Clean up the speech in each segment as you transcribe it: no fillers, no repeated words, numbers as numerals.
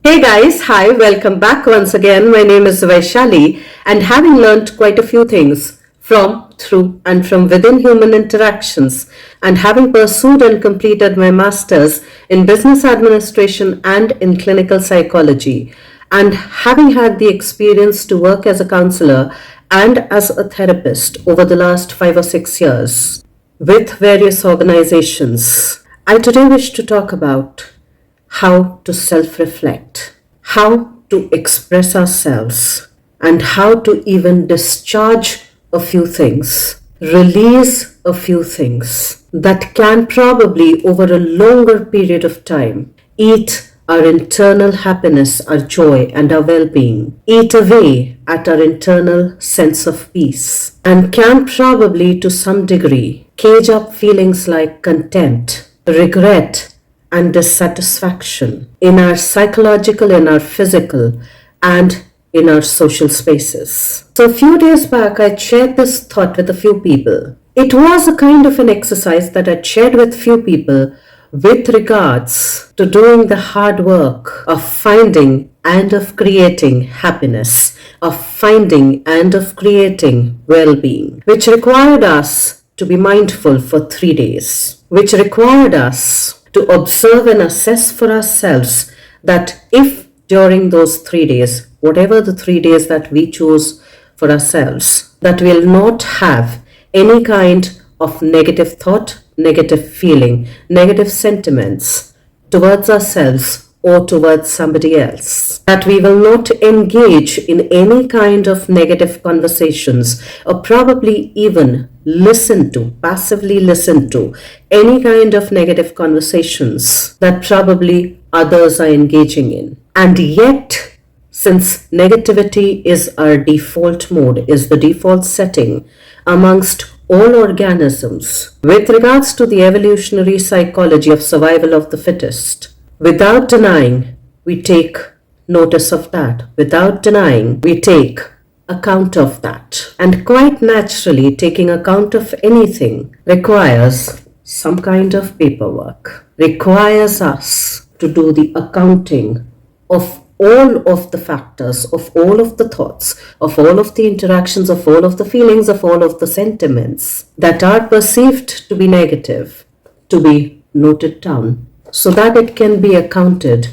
Hey guys, hi, welcome back once again. My name is Vaishali, and having learned quite a few things from, through, and from within human interactions, and having pursued and completed my master's in business administration and in clinical psychology, and having had the experience to work as a counselor and as a therapist over the last 5 or 6 years with various organizations, I today wish to talk about how to self reflect, how to express ourselves, and how to even discharge a few things, release a few things that can probably, over a longer period of time, eat our internal happiness, our joy, and our well being, eat away at our internal sense of peace, and can probably, to some degree, cage up feelings like content, regret, and dissatisfaction in our psychological, in our physical, and in our social spaces. So, a few days back, I shared this thought with a few people. It was a kind of an exercise that I shared with few people with regards to doing the hard work of finding and of creating happiness, of finding and of creating well being, which required us to be mindful for 3 days, which required us to observe and assess for ourselves that if during those 3 days, whatever the 3 days that we choose for ourselves, that we'll not have any kind of negative thought, negative feeling, negative sentiments towards ourselves or towards somebody else. That we will not engage in any kind of negative conversations or probably even passively listen to any kind of negative conversations that probably others are engaging in. And yet, since negativity is our default mode, is the default setting amongst all organisms with regards to the evolutionary psychology of survival of the fittest, without denying, we take notice of that. Without denying, we take account of that. And quite naturally, taking account of anything requires some kind of paperwork, requires us to do the accounting of all of the factors, of all of the thoughts, of all of the interactions, of all of the feelings, of all of the sentiments that are perceived to be negative, to be noted down so that it can be accounted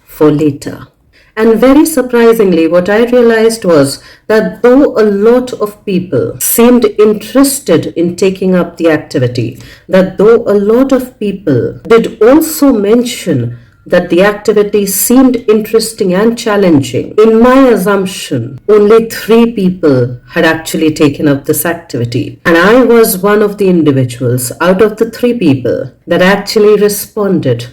for later. And very surprisingly, what I realized was that though a lot of people seemed interested in taking up the activity, that though a lot of people did also mention that the activity seemed interesting and challenging, in my assumption, only 3 people had actually taken up this activity. And I was one of the individuals out of the 3 people that actually responded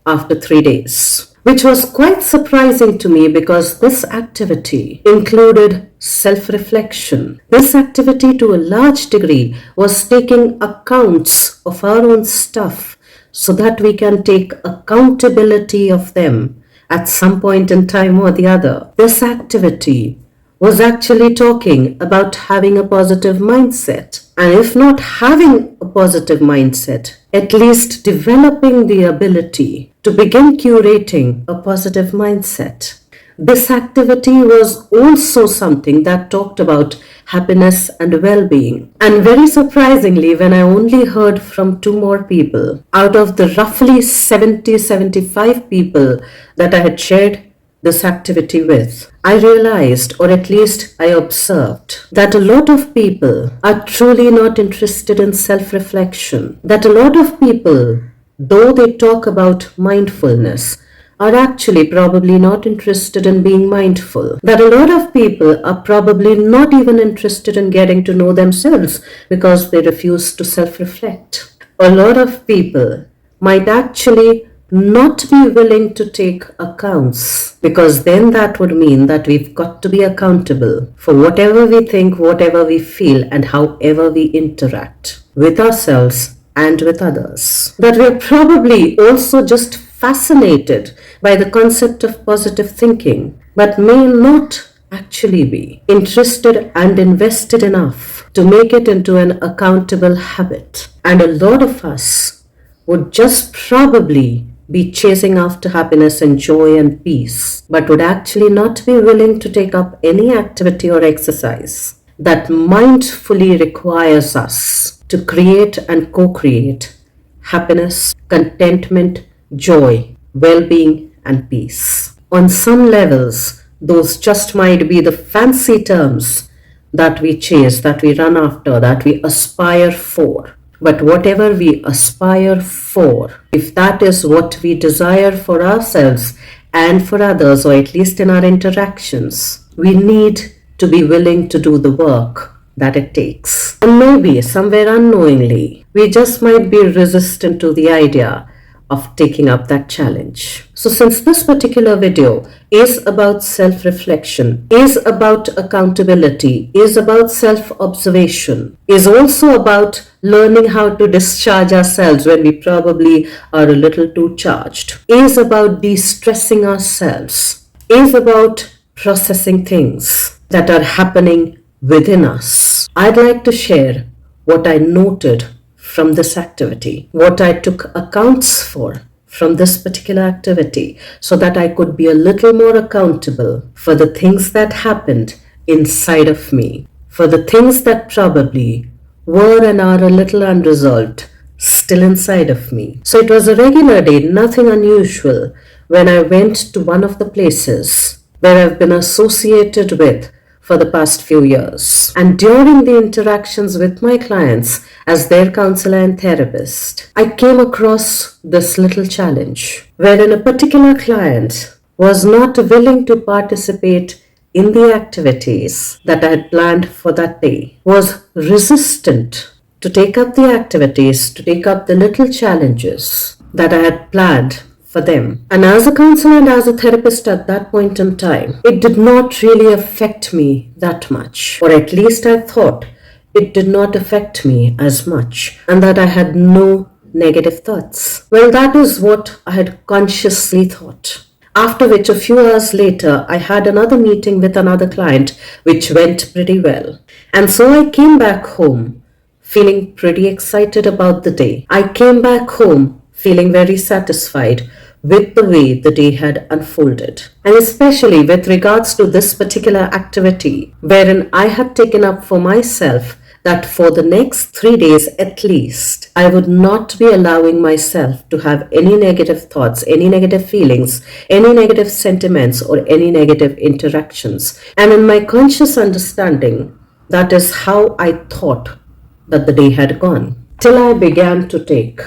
after 3 days, which was quite surprising to me because this activity included self-reflection. This activity, to a large degree, was taking accounts of our own stuff so that we can take accountability of them at some point in time or the other. This activity was actually talking about having a positive mindset. And if not having a positive mindset, at least developing the ability to begin curating a positive mindset. This activity was also something that talked about happiness and well-being. And very surprisingly, when I only heard from 2 more people out of the roughly 75 people that I had shared this activity with, I realized, or at least I observed, that a lot of people are truly not interested in self-reflection. That a lot of people, though they talk about mindfulness, are actually probably not interested in being mindful. That a lot of people are probably not even interested in getting to know themselves because they refuse to self-reflect. A lot of people might actually not be willing to take accounts because then that would mean that we've got to be accountable for whatever we think, whatever we feel, and however we interact with ourselves and with others. That we're probably also just fascinated by the concept of positive thinking, but may not actually be interested and invested enough to make it into an accountable habit. And a lot of us would just probably be chasing after happiness and joy and peace, but would actually not be willing to take up any activity or exercise that mindfully requires us to create and co create happiness, contentment, joy, well being, and peace. On some levels, those just might be the fancy terms that we chase, that we run after, that we aspire for. But whatever we aspire for, if that is what we desire for ourselves and for others, or at least in our interactions, we need to be willing to do the work that it takes. And maybe somewhere unknowingly, we just might be resistant to the idea of taking up that challenge. So, since this particular video is about self reflection, is about accountability, is about self observation, is also about learning how to discharge ourselves when we probably are a little too charged, is about de stressing ourselves, is about processing things that are happening within us, I'd like to share what I noted from this activity, what I took accounts for from this particular activity, so that I could be a little more accountable for the things that happened inside of me, for the things that probably were and are a little unresolved still inside of me. So it was a regular day, nothing unusual, when I went to one of the places where I've been associated with for the past few years. And during the interactions with my clients as their counselor and therapist, I came across this little challenge wherein a particular client was not willing to participate in the activities that I had planned for that day, was resistant to take up the activities, to take up the little challenges that I had planned for them. And as a counselor and as a therapist at that point in time, it did not really affect me that much, or at least I thought it did not affect me as much, and that I had no negative thoughts. Well, that is what I had consciously thought. After which, a few hours later, I had another meeting with another client, which went pretty well. And so I came back home feeling pretty excited about the day. I came back home feeling very satisfied with the way the day had unfolded. And especially with regards to this particular activity, wherein I had taken up for myself that for the next 3 days at least, I would not be allowing myself to have any negative thoughts, any negative feelings, any negative sentiments, or any negative interactions. And in my conscious understanding, that is how I thought that the day had gone, till I began to take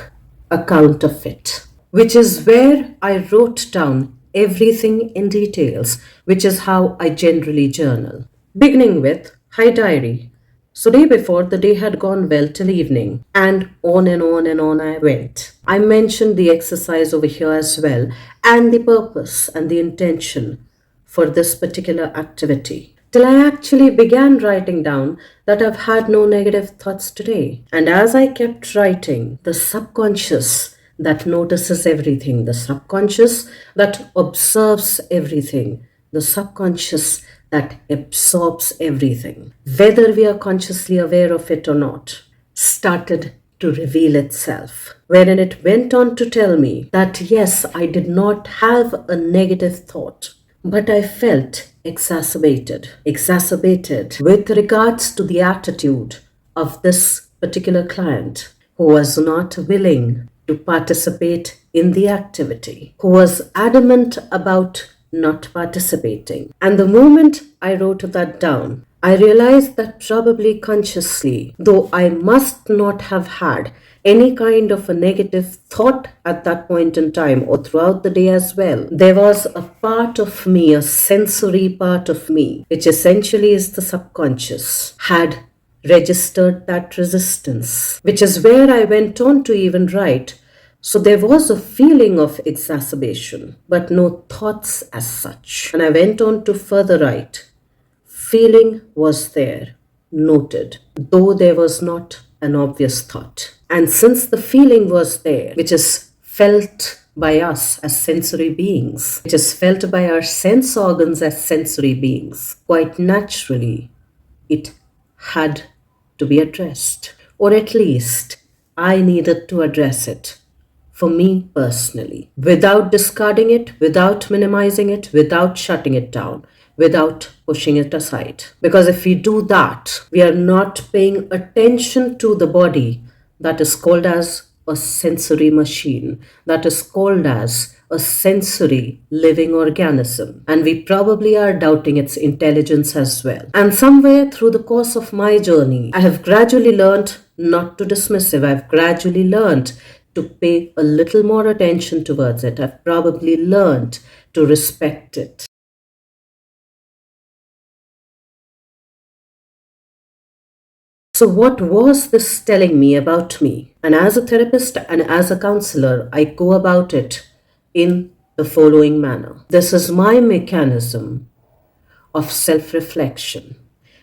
account of it, which is where I wrote down everything in details, which is how I generally journal. Beginning with, hi diary. So, day before, the day had gone well till evening, and on and on and on I went. I mentioned the exercise over here as well, and the purpose and the intention for this particular activity, till I actually began writing down that I've had no negative thoughts today. And as I kept writing, the subconscious that notices everything, the subconscious that observes everything, the subconscious that absorbs everything, whether we are consciously aware of it or not, started to reveal itself, wherein it went on to tell me that yes, I did not have a negative thought, but I felt exacerbated with regards to the attitude of this particular client who was not willing to participate in the activity, who was adamant about not participating. And the moment I wrote that down, I realized that probably consciously, though I must not have had any kind of a negative thought at that point in time or throughout the day as well, there was a part of me, a sensory part of me, which essentially is the subconscious, had registered that resistance, which is where I went on to even write. So there was a feeling of exacerbation, but no thoughts as such. And I went on to further write, feeling was there, noted, though there was not an obvious thought. And since the feeling was there, which is felt by us as sensory beings, which is felt by our sense organs as sensory beings, quite naturally, it had to be addressed. Or at least, I needed to address it for me personally, without discarding it, without minimizing it, without shutting it down, without pushing it aside. Because if we do that, we are not paying attention to the body that is called as a sensory machine, that is called as a sensory living organism. And we probably are doubting its intelligence as well. And somewhere through the course of my journey, I have gradually learned not to dismiss it. I've gradually learned to pay a little more attention towards it. I've probably learned to respect it. So, what was this telling me about me? And as a therapist and as a counselor, I go about it in the following manner. This is my mechanism of self reflection,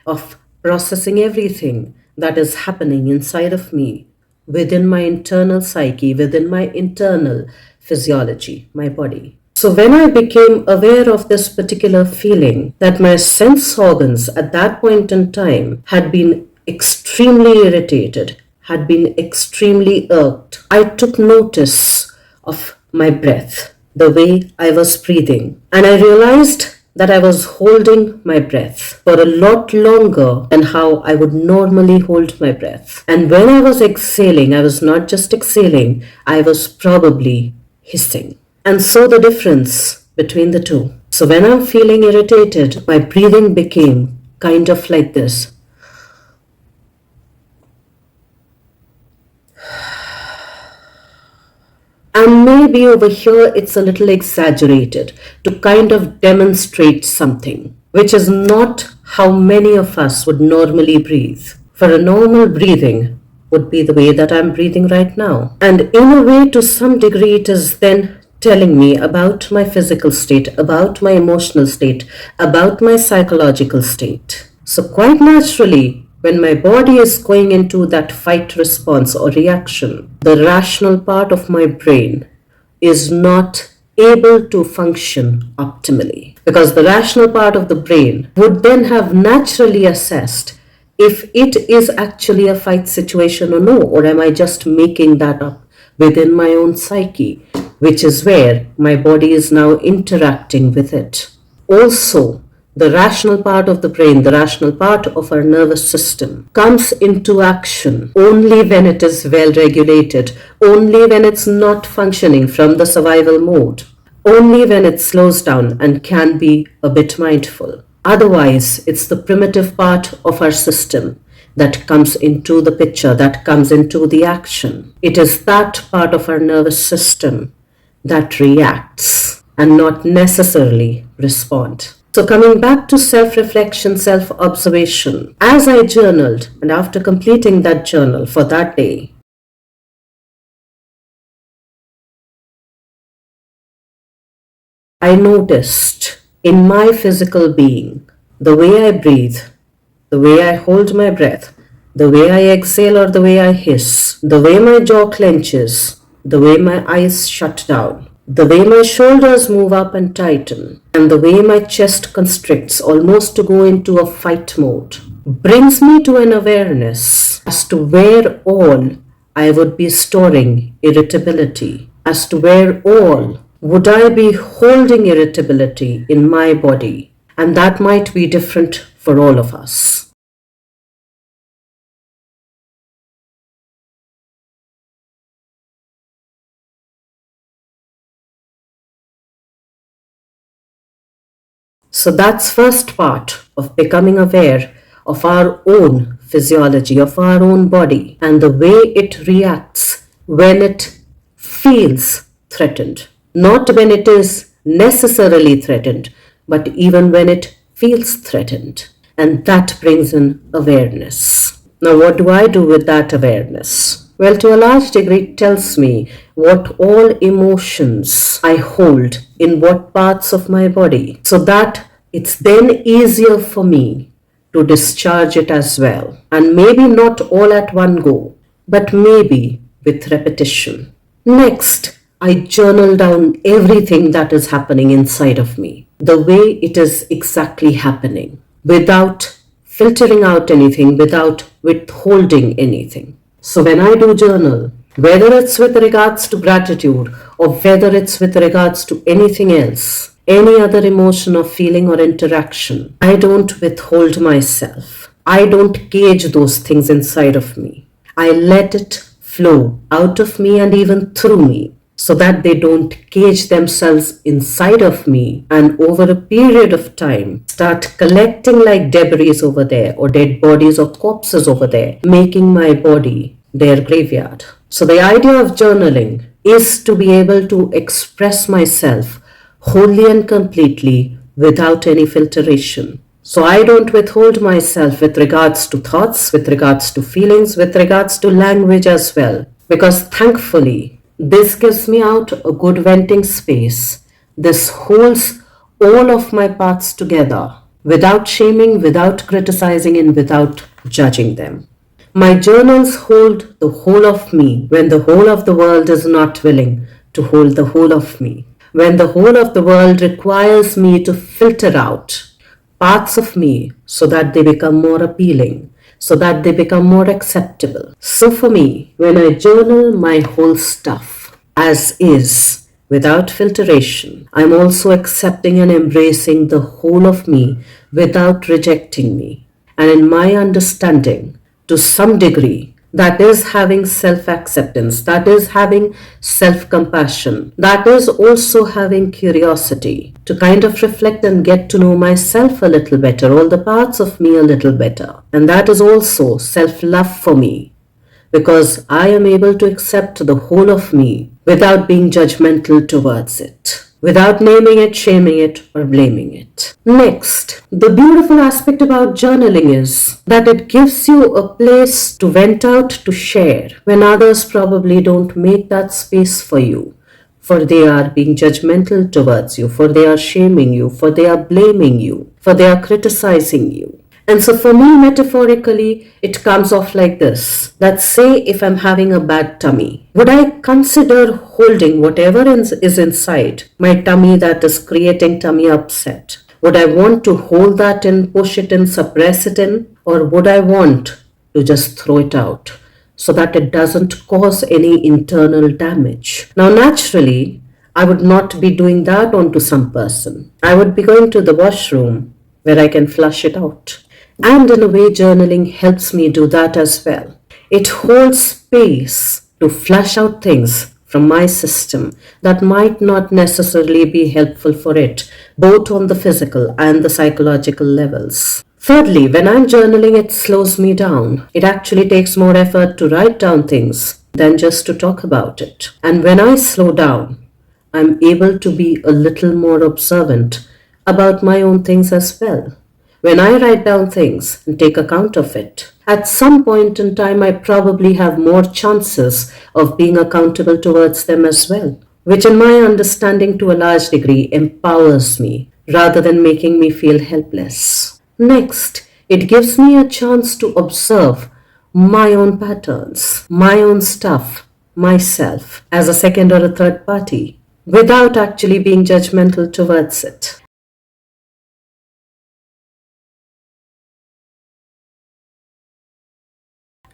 of processing everything that is happening inside of me, within my internal psyche, within my internal physiology, my body. So, when I became aware of this particular feeling, that my sense organs at that point in time had been extremely irritated, had been extremely irked, I took notice of my breath, the way I was breathing, and I realized that I was holding my breath for a lot longer than how I would normally hold my breath. And when I was exhaling, I was not just exhaling, I was probably hissing. And so the difference between the two. So when I'm feeling irritated, my breathing became kind of like this. And maybe over here it's a little exaggerated to kind of demonstrate something, which is not how many of us would normally breathe. For a normal breathing would be the way that I'm breathing right now. And in a way, to some degree, it is then telling me about my physical state, about my emotional state, about my psychological state. So, quite naturally, when my body is going into that fight response or reaction, the rational part of my brain is not able to function optimally. Because the rational part of the brain would then have naturally assessed if it is actually a fight situation or no, or am I just making that up within my own psyche, which is where my body is now interacting with it. Also, the rational part of the brain, the rational part of our nervous system, comes into action only when it is well regulated, only when it's not functioning from the survival mode, only when it slows down and can be a bit mindful. Otherwise, it's the primitive part of our system that comes into the picture, that comes into the action. It is that part of our nervous system that reacts and not necessarily respond. So coming back to self-reflection, self-observation, as I journaled and after completing that journal for that day, I noticed in my physical being, the way I breathe, the way I hold my breath, the way I exhale or the way I hiss, the way my jaw clenches, the way my eyes shut down, the way my shoulders move up and tighten, and the way my chest constricts almost to go into a fight mode, brings me to an awareness as to where all I would be storing irritability, as to where all would I be holding irritability in my body. And that might be different for all of us. So that's first part of becoming aware of our own physiology, of our own body, and the way it reacts when it feels threatened. Not when it is necessarily threatened, but even when it feels threatened. And that brings in awareness. Now, what do I do with that awareness? Well, to a large degree, it tells me what all emotions I hold in what parts of my body, so that it's then easier for me to discharge it as well. And maybe not all at one go, but maybe with repetition. Next, I journal down everything that is happening inside of me, the way it is exactly happening, without filtering out anything, without withholding anything. So when I do journal, Whether it's with regards to gratitude or whether it's with regards to anything else, any other emotion or feeling or interaction, I don't withhold myself. I don't cage those things inside of me. I let it flow out of me and even through me so that they don't cage themselves inside of me and over a period of time start collecting like debris over there or dead bodies or corpses over there, making my body their graveyard. So the idea of journaling is to be able to express myself wholly and completely without any filtration. So I don't withhold myself with regards to thoughts, with regards to feelings, with regards to language as well. Because thankfully, this gives me out a good venting space. This holds all of my parts together without shaming, without criticizing, and without judging them. My journals hold the whole of me when the whole of the world is not willing to hold the whole of me. When the whole of the world requires me to filter out parts of me so that they become more appealing, so that they become more acceptable. So for me, when I journal my whole stuff as is, without filtration, I'm also accepting and embracing the whole of me without rejecting me. And in my understanding, to some degree, that is having self acceptance, that is having self compassion, that is also having curiosity to kind of reflect and get to know myself a little better, all the parts of me a little better. And that is also self love for me because I am able to accept the whole of me without being judgmental towards it, without naming it, shaming it, or blaming it. Next, the beautiful aspect about journaling is that it gives you a place to vent out, to share, when others probably don't make that space for you. For they are being judgmental towards you, for they are shaming you, for they are blaming you, for they are criticizing you. And so for me, metaphorically, it comes off like this. That say if I'm having a bad tummy, would I consider holding whatever is inside my tummy that is creating tummy upset? Would I want to hold that in, push it in, suppress it in? Or would I want to just throw it out so that it doesn't cause any internal damage? Now, naturally, I would not be doing that onto some person. I would be going to the washroom where I can flush it out. And in a way, journaling helps me do that as well. It holds space to flush out things from my system that might not necessarily be helpful for it, both on the physical and the psychological levels. Thirdly, when I'm journaling, it slows me down. It actually takes more effort to write down things than just to talk about it. And when I slow down, I'm able to be a little more observant about my own things as well. When I write down things and take account of it, at some point in time, I probably have more chances of being accountable towards them as well, which, in my understanding, to a large degree, empowers me rather than making me feel helpless. Next, it gives me a chance to observe my own patterns, my own stuff, myself, as a second or a third party, without actually being judgmental towards it.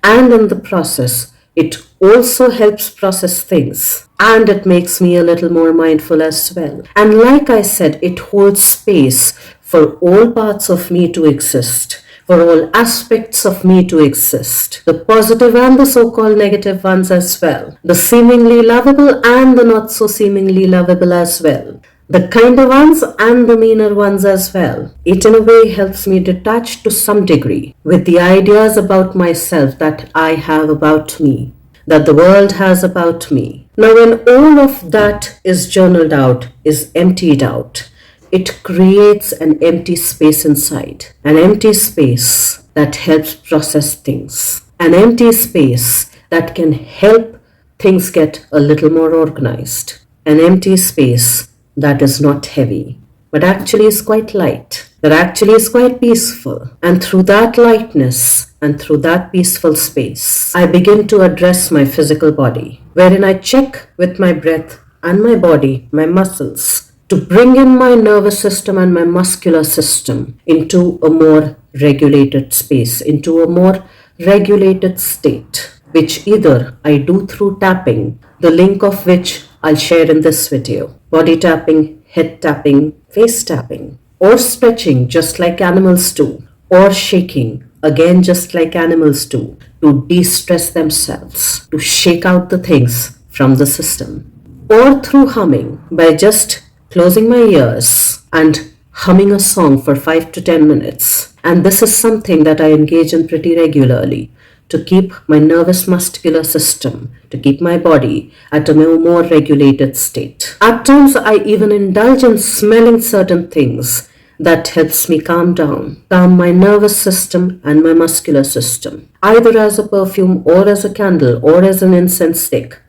And in the process, it also helps process things and it makes me a little more mindful as well. And like I said, it holds space for all parts of me to exist, for all aspects of me to exist, the positive and the so called negative ones as well, the seemingly lovable and the not so seemingly lovable as well, the kinder ones and the meaner ones as well. It in a way helps me detach to some degree with the ideas about myself that I have about me, that the world has about me. Now, when all of that is journaled out, is emptied out, it creates an empty space inside, an empty space that helps process things, an empty space that can help things get a little more organized, an empty space that is not heavy, but actually is quite light, that actually is quite peaceful. And through that lightness and through that peaceful space, I begin to address my physical body, wherein I check with my breath and my body, my muscles, to bring in my nervous system and my muscular system into a more regulated space, into a more regulated state. which either I do through tapping, the link of which I'll share in this video. Body tapping, head tapping, face tapping, or stretching just like animals do, or shaking, again just like animals do, to de-stress themselves, to shake out the things from the system. Or through humming, by just closing my ears and humming a song for 5 to 10 minutes. And this is something that I engage in pretty regularly to keep my nervous muscular system, to keep my body at a more regulated state. At times, I even indulge in smelling certain things that helps me calm down, calm my nervous system and my muscular system, either as a perfume or as a candle or as an incense stick,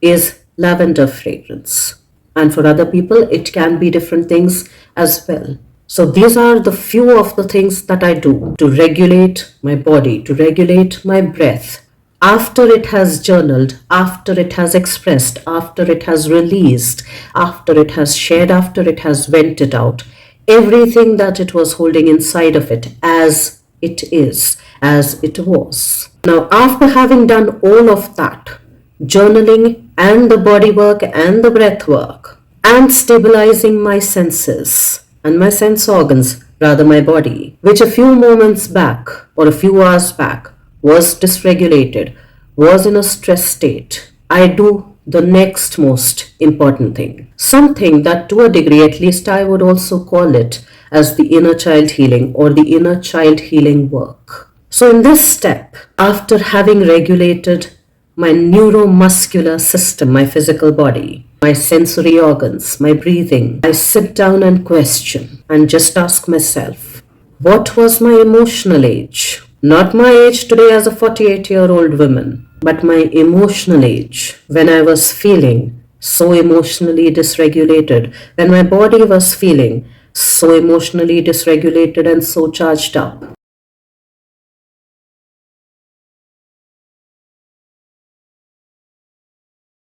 is lavender fragrance. And for other people, it can be different things as well. So these are the few of the things that I do to regulate my body, to regulate my breath. After it has journaled, after it has expressed, after it has released, after it has shared, after it has vented out, everything that it was holding inside of it as it is, as it was. Now, after having done all of that, journaling and the body work and the breath work, and stabilizing my senses and my sense organs, rather my body, which a few moments back or a few hours back was dysregulated, was in a stress state, I do the next most important thing. Something that to a degree, at least I would also call it as the inner child healing or the inner child healing work. So in this step, after having regulated my neuromuscular system, my physical body, my sensory organs, my breathing, I sit down and question and just ask myself, what was my emotional age? Not my age today as a 48-year-old woman, but my emotional age when I was feeling so emotionally dysregulated, when my body was feeling so emotionally dysregulated and so charged up.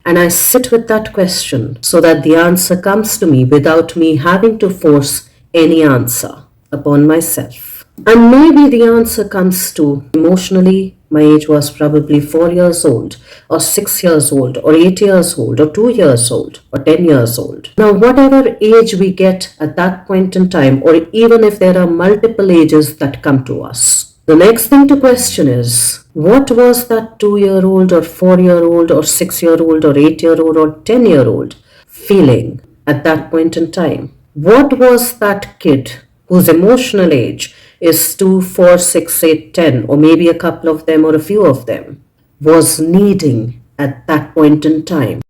And I sit with that question so that the answer comes to me without me having to force any answer upon myself. And maybe the answer comes to emotionally, my age was probably 4 years old, or 6 years old, or 8 years old, or 2 years old, or 10 years old. Now, whatever age we get at that point in time, or even if there are multiple ages that come to us, the next thing to question is, what was that 2-year-old or 4-year-old or 6-year-old or 8-year-old or 10-year-old feeling at that point in time? What was that kid whose emotional age is 2, 4, 6, 8, 10, or maybe a couple of them or a few of them, was needing at that point in time?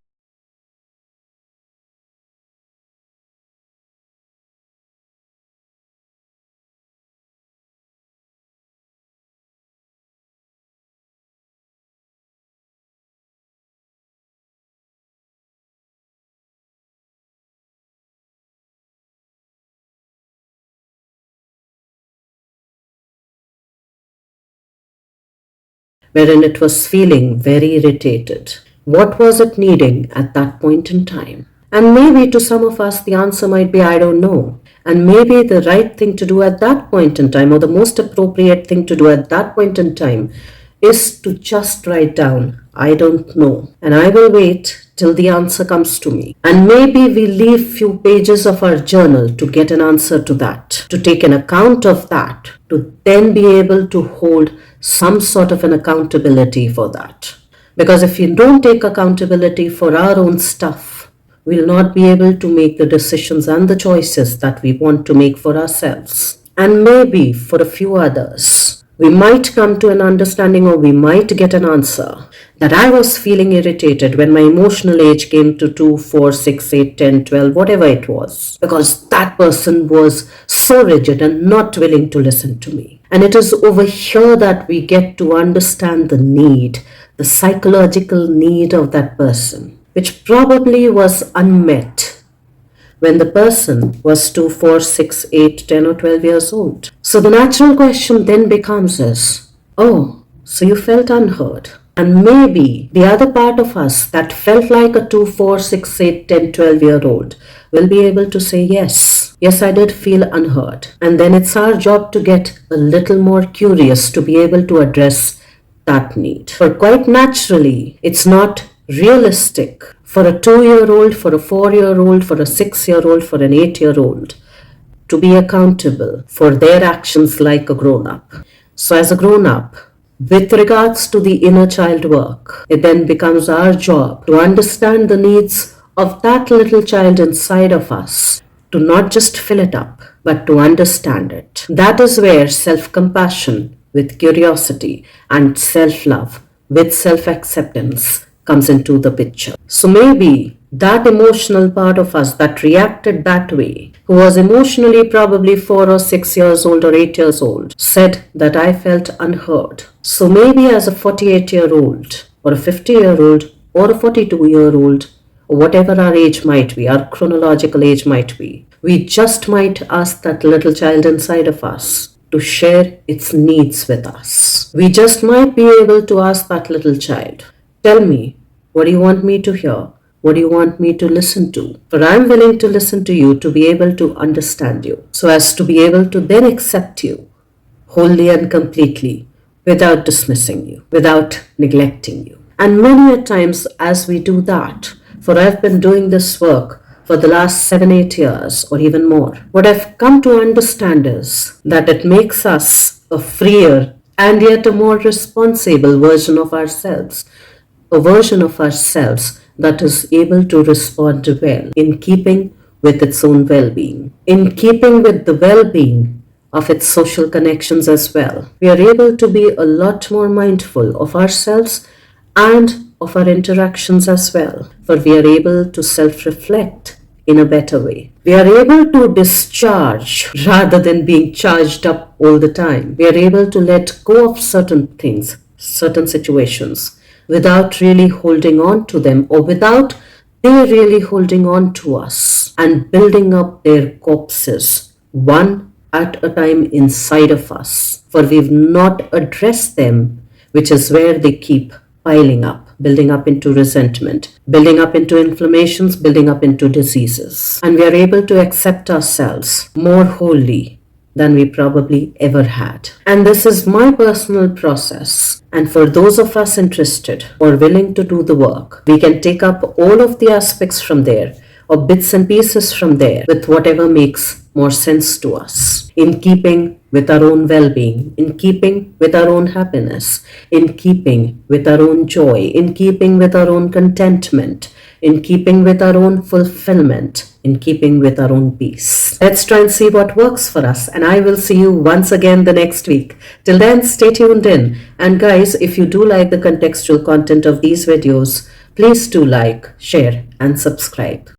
Wherein it was feeling very irritated. What was it needing at that point in time? And maybe to some of us, the answer might be, I don't know. And maybe the right thing to do at that point in time, or the most appropriate thing to do at that point in time, is to just write down, I don't know. And I will wait till the answer comes to me. And maybe we leave few pages of our journal to get an answer to that, to take an account of that, to then be able to hold some sort of an accountability for that. Because if you don't take accountability for our own stuff, we'll not be able to make the decisions and the choices that we want to make for ourselves. And maybe for a few others, we might come to an understanding or we might get an answer that I was feeling irritated when my emotional age came to 2, 4, 6, 8, 10, 12, whatever it was, because that person was so rigid and not willing to listen to me. And it is over here that we get to understand the need, the psychological need of that person, which probably was unmet when the person was 2, 4, 6, 8, 10, or 12 years old. So the natural question then becomes is, oh, so you felt unheard. And maybe the other part of us that felt like a 2, 4, 6, 8, 10, 12-year-old will be able to say yes. Yes, I did feel unheard. And then it's our job to get a little more curious to be able to address that need. For quite naturally, it's not realistic for a 2-year-old, for a 4-year-old, for a 6-year-old, for an 8-year-old to be accountable for their actions like a grown up. So, as a grown up, with regards to the inner child work, it then becomes our job to understand the needs of that little child inside of us, to not just fill it up, but to understand it. That is where self compassion with curiosity and self love with self acceptance comes into the picture. So maybe that emotional part of us that reacted that way, who was emotionally probably 4 or 6 years old or 8 years old, said that I felt unheard. So maybe as a 48-year-old or a 50-year-old or a 42-year-old, or whatever our age might be, our chronological age might be, we just might ask that little child inside of us to share its needs with us. We just might be able to ask that little child, tell me, what do you want me to hear? What do you want me to listen to? For I'm willing to listen to you to be able to understand you, so as to be able to then accept you wholly and completely without dismissing you, without neglecting you. And many a times as we do that, for I've been doing this work for the last 7-8 years or even more, what I've come to understand is that it makes us a freer and yet a more responsible version of ourselves, a version of ourselves that is able to respond well in keeping with its own well-being, in keeping with the well-being of its social connections as well. We are able to be a lot more mindful of ourselves and of our interactions as well, for we are able to self-reflect in a better way. We are able to discharge rather than being charged up all the time. We are able to let go of certain things, certain situations, without really holding on to them or without they really holding on to us and building up their corpses one at a time inside of us. For we've not addressed them, which is where they keep piling up, building up into resentment, building up into inflammations, building up into diseases. And we are able to accept ourselves more wholly than we probably ever had. And this is my personal process. And for those of us interested or willing to do the work, we can take up all of the aspects from there or bits and pieces from there with whatever makes more sense to us, in keeping with our own well-being, in keeping with our own happiness, in keeping with our own joy, in keeping with our own contentment, in keeping with our own fulfillment, in keeping with our own peace. Let's try and see what works for us, and I will see you once again the next week. Till then, stay tuned in. And guys, if you do like the contextual content of these videos, please do like, share, and subscribe.